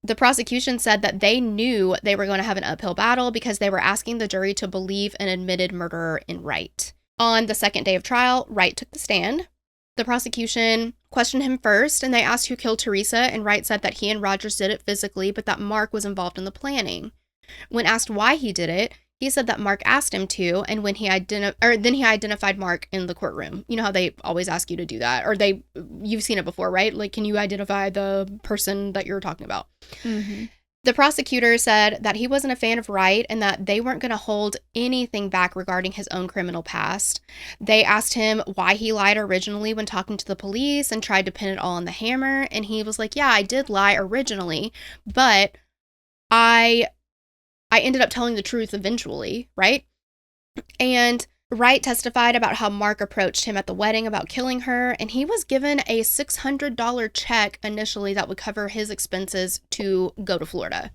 The prosecution said that they knew they were going to have an uphill battle because they were asking the jury to believe an admitted murderer in Wright. On the second day of trial, Wright took the stand. The prosecution questioned him first, and they asked who killed Teresa, and Wright said that he and Rogers did it physically, but that Mark was involved in the planning. When asked why he did it, he said that Mark asked him to, and when then he identified Mark in the courtroom. You know how they always ask you to do that, or you've seen it before, right? Like, can you identify the person that you're talking about? Mm-hmm. The prosecutor said that he wasn't a fan of Wright and that they weren't going to hold anything back regarding his own criminal past. They asked him why he lied originally when talking to the police and tried to pin it all on the hammer, and he was like, yeah, I did lie originally, but I ended up telling the truth eventually, right? And Wright testified about how Mark approached him at the wedding about killing her, and he was given a $600 check initially that would cover his expenses to go to Florida.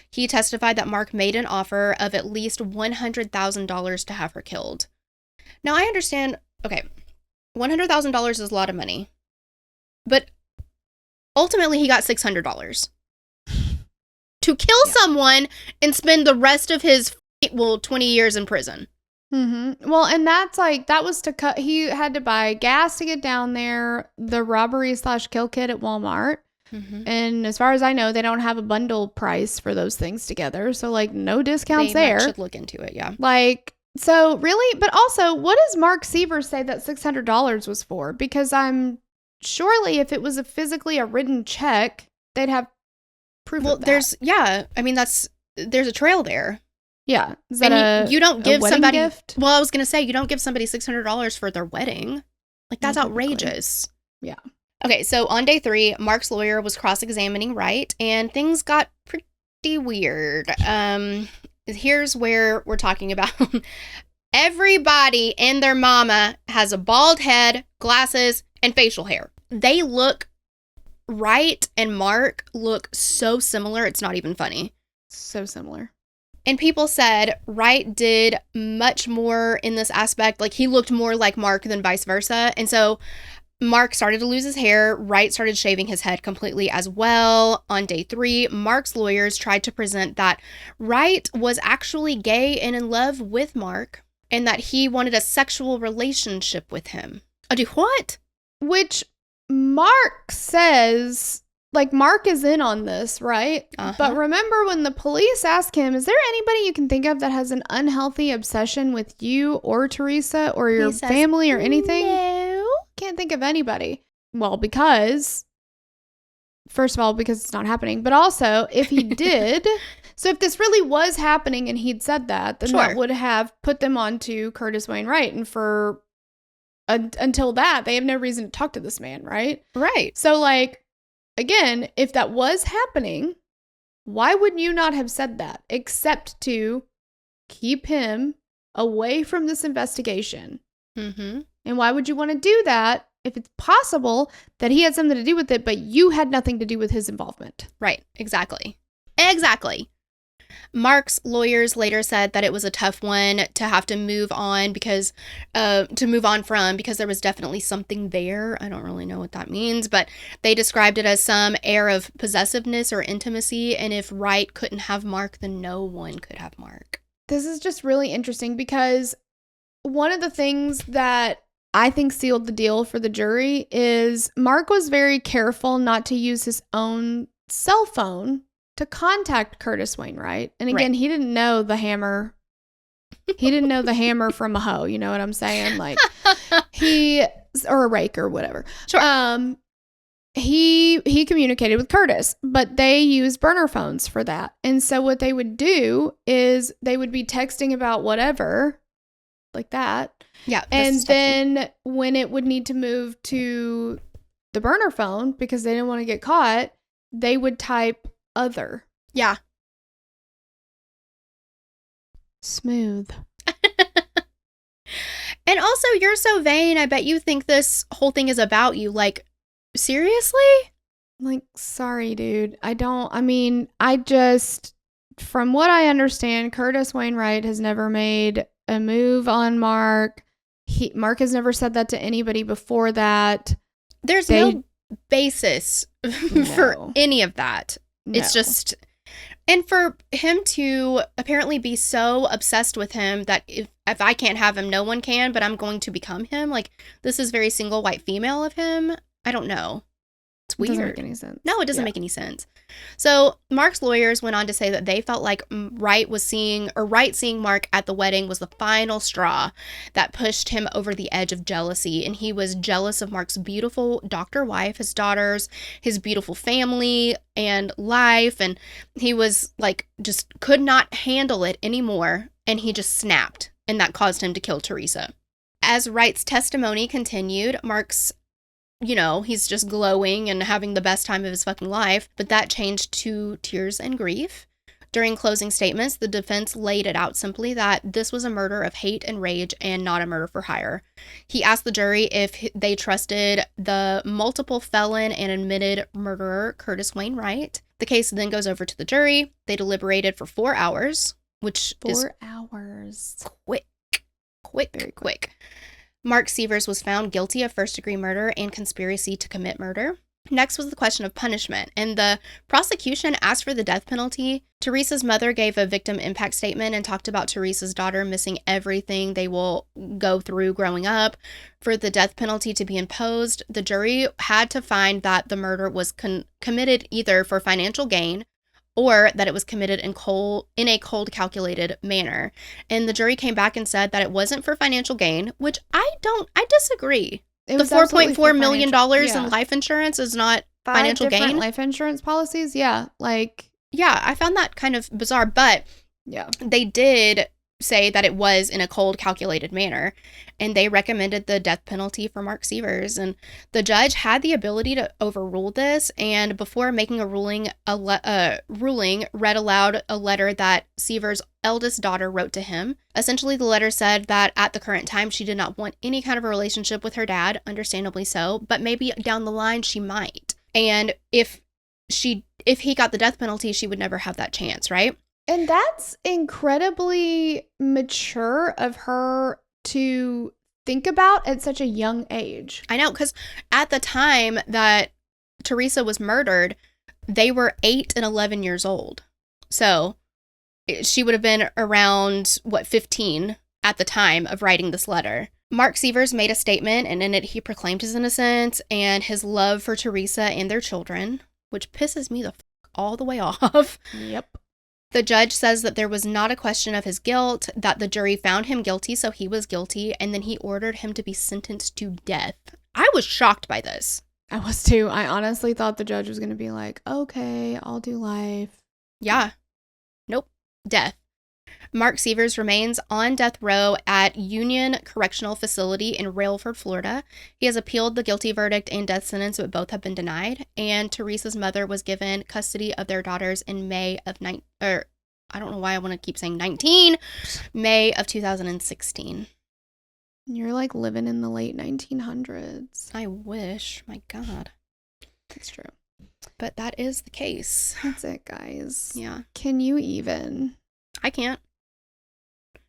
He testified that Mark made an offer of at least $100,000 to have her killed. Now, I understand, okay, $100,000 is a lot of money, but ultimately he got $600. To kill someone and spend the rest of his, 20 years in prison. Mm-hmm. Well, and that's like, that was to cut, he had to buy gas to get down there, the robbery/kill kit at Walmart. Mm-hmm. And as far as I know, they don't have a bundle price for those things together. So like no discounts They there. should look into it, yeah. Like, so really, but also what does Mark Sievers say that $600 was for? Because I'm surely if it was physically a written check, they'd have proof of that. There's a trail there. Yeah. Is that you don't give somebody gift? Well, I was going to say, you don't give somebody $600 for their wedding. Like, that's outrageous. Yeah. Okay, so on day 3, Mark's lawyer was cross-examining Wright, and things got pretty weird. Here's where we're talking about everybody and their mama has a bald head, glasses, and facial hair. Wright and Mark look so similar, it's not even funny. So similar. And people said Wright did much more in this aspect. Like, he looked more like Mark than vice versa. And so Mark started to lose his hair. Wright started shaving his head completely as well. On day 3, Mark's lawyers tried to present that Wright was actually gay and in love with Mark, and that he wanted a sexual relationship with him. Do what? Which Mark says, like, Mark is in on this, right? But remember when the police ask him, is there anybody you can think of that has an unhealthy obsession with you or Teresa or your family or anything? No. Can't think of anybody. Well, because, first of all, because it's not happening, but also if he did, so if this really was happening and he'd said that, then that would have put them onto Curtis Wainwright. And for until that, they have no reason to talk to this man, right? Right. So, like, again, if that was happening, why would you not have said that except to keep him away from this investigation? Mm-hmm. And why would you want to do that if it's possible that he had something to do with it, but you had nothing to do with his involvement? Right. Exactly. Mark's lawyers later said that it was a tough one to have to move on because there was definitely something there. I don't really know what that means, but they described it as some air of possessiveness or intimacy. And if Wright couldn't have Mark, then no one could have Mark. This is just really interesting because one of the things that I think sealed the deal for the jury is Mark was very careful not to use his own cell phone to contact Curtis Wainwright. And again, he didn't know the hammer. He didn't know the hammer from a hoe. You know what I'm saying? Like, or a rake or whatever. Sure. He communicated with Curtis, but they used burner phones for that. And so what they would do is they would be texting about whatever, like that. Yeah. And then when it would need to move to the burner phone because they didn't want to get caught, they would type other. Yeah. Smooth. And also, you're so vain. I bet you think this whole thing is about you. Like, seriously? Like, sorry, dude. From what I understand, Curtis Wainwright has never made a move on Mark. Mark has never said that to anybody before that. There's no basis for any of that. No. It's just, and for him to apparently be so obsessed with him that if I can't have him, no one can, but I'm going to become him. Like, this is very single white female of him. I don't know. It's weird. It doesn't make any sense. No, it doesn't make any sense. So Mark's lawyers went on to say that they felt like Wright seeing Mark at the wedding was the final straw that pushed him over the edge of jealousy. And he was jealous of Mark's beautiful doctor wife, his daughters, his beautiful family and life. And he was like, just could not handle it anymore. And he just snapped. And that caused him to kill Teresa. As Wright's testimony continued, Mark's he's just glowing and having the best time of his fucking life, but that changed to tears and grief. During closing statements, the defense laid it out simply that this was a murder of hate and rage and not a murder for hire. He asked the jury if they trusted the multiple felon and admitted murderer, Curtis Wainwright. The case then goes over to the jury. They deliberated for 4 hours, which is 4 hours. Very quick. Mark Sievers was found guilty of first-degree murder and conspiracy to commit murder. Next was the question of punishment, and the prosecution asked for the death penalty. Teresa's mother gave a victim impact statement and talked about Teresa's daughter missing everything they will go through growing up. For the death penalty to be imposed, the jury had to find that the murder was committed either for financial gain or that it was committed in a cold, calculated manner. And the jury came back and said that it wasn't for financial gain, which I disagree. The $4.4 million in life insurance is not financial gain. 5 different life insurance policies? Yeah. Yeah, I found that kind of bizarre, but yeah, they did say that it was in a cold, calculated manner, and they recommended the death penalty for Mark Sievers. And the judge had the ability to overrule this, and before making a ruling, read aloud a letter that Sievers' eldest daughter wrote to him. Essentially, the letter said that at the current time, she did not want any kind of a relationship with her dad, understandably so, but maybe down the line she might. And if he got the death penalty, she would never have that chance, right? And that's incredibly mature of her to think about at such a young age. I know, because at the time that Teresa was murdered, they were 8 and 11 years old. So she would have been around, 15 at the time of writing this letter. Mark Sievers made a statement, and in it he proclaimed his innocence and his love for Teresa and their children, which pisses me the all the way off. Yep. The judge says that there was not a question of his guilt, that the jury found him guilty, so he was guilty, and then he ordered him to be sentenced to death. I was shocked by this. I was too. I honestly thought the judge was going to be like, okay, I'll do life. Yeah. Nope. Death. Mark Sievers remains on death row at Union Correctional Facility in Railford, Florida. He has appealed the guilty verdict and death sentence, but both have been denied. And Teresa's mother was given custody of their daughters in May of I don't know why I want to keep saying 19, May of 2016. You're like living in the late 1900s. I wish. My God. That's true. But that is the case. That's it, guys. Yeah. Can you even? I can't.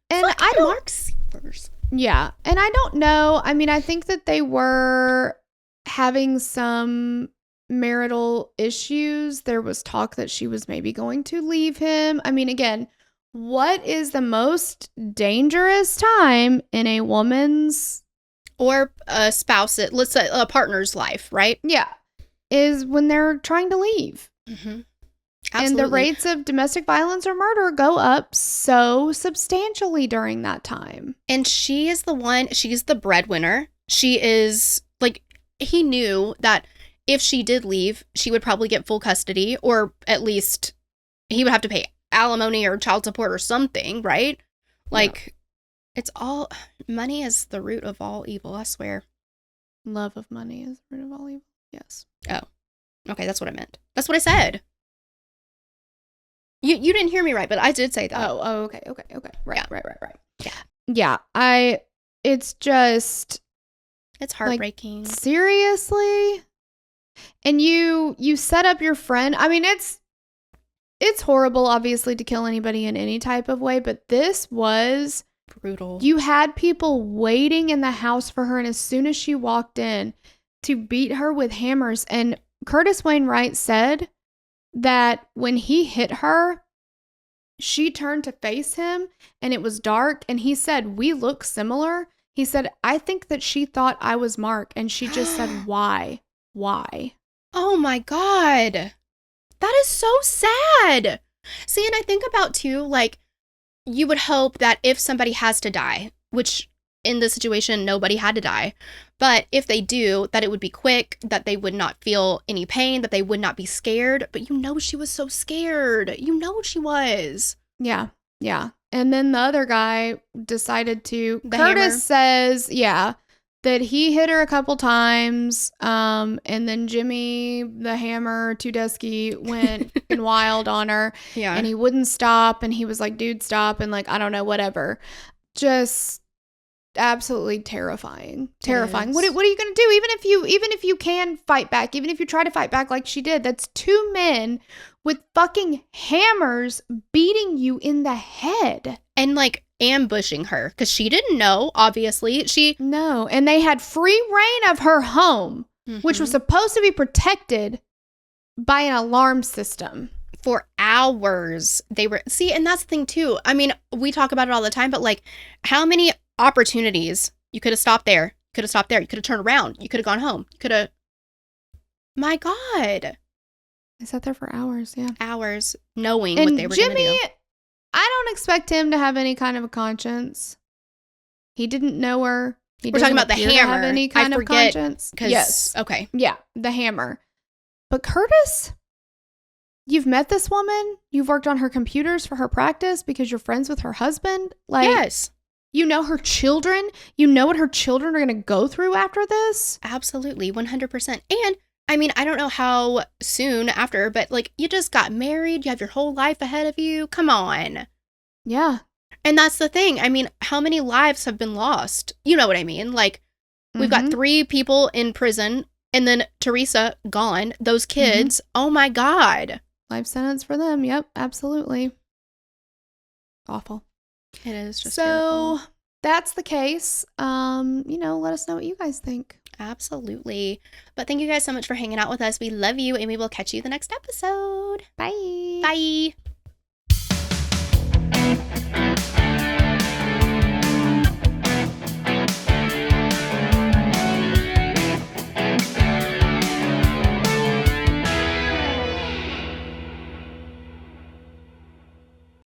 And I don't. Mark Sievers. Yeah. And I don't know. I mean, I think that they were having some marital issues. There was talk that she was maybe going to leave him. I mean, again, what is the most dangerous time in a woman's or a spouse, let's say a partner's life, right? Yeah. Is when they're trying to leave. Mm-hmm. And the rates of domestic violence or murder go up so substantially during that time. And she is the one, she's the breadwinner. She is, like, he knew that if she did leave, she would probably get full custody, or at least he would have to pay alimony or child support or something, right? Like, It's all, money is the root of all evil, I swear. Love of money is the root of all evil. Yes. Oh, okay, that's what I meant. That's what I said. You didn't hear me right, but I did say that. Oh, okay. Right, Yeah. right. Yeah. Yeah, it's just... It's heartbreaking. Like, seriously? And you set up your friend. I mean, it's horrible, obviously, to kill anybody in any type of way, but this was... brutal. You had people waiting in the house for her, and as soon as she walked in, to beat her with hammers. And Curtis Wainwright said that when he hit her, she turned to face him and it was dark. And he said, we look similar. He said, I think that she thought I was Mark. And she just said, why? Why? Oh my God. That is so sad. See, and I think about too, like, you would hope that if somebody has to die, which in this situation, nobody had to die. But if they do, that it would be quick, that they would not feel any pain, that they would not be scared. But you know, she was so scared. You know she was. Yeah. And then the other guy decided to... The Curtis hammer. says, that he hit her a couple times. And then Jimmy, the hammer, Tudesky, went fucking wild on her. Yeah. And he wouldn't stop. And he was like, dude, stop. And like, I don't know, whatever. Just... absolutely terrifying. What are you gonna do? Even if you can fight back, even if you try to fight back like she did, that's two men with fucking hammers beating you in the head and like ambushing her because she didn't know. Obviously, no, and they had free reign of her home, which was supposed to be protected by an alarm system. For hours. They were and that's the thing too. I mean, we talk about it all the time, but like, how many opportunities you could have stopped there, you could have turned around, you could have gone home, you could have... My God. I sat there for hours. Hours knowing what they were going to do. Jimmy, I don't expect him to have any kind of a conscience. He didn't know her. We're talking about the hammer. Have any kind of conscience. Yes. Okay. Yeah, the hammer. But Curtis, you've met this woman. You've worked on her computers for her practice because you're friends with her husband. Like, yes. You know her children. You know what her children are going to go through after this. Absolutely. 100%. And I mean, I don't know how soon after, but like, you just got married. You have your whole life ahead of you. Come on. Yeah. And that's the thing. I mean, how many lives have been lost? You know what I mean? Like, we've got 3 people in prison and then Teresa gone. Those kids. Oh my God. Life sentence for them. Yep, absolutely. awful. It is just so terrible. that's the case. Let us know what you guys think. Absolutely. But thank you guys so much for hanging out with us. We love you, and we will catch you the next episode. Bye. Bye.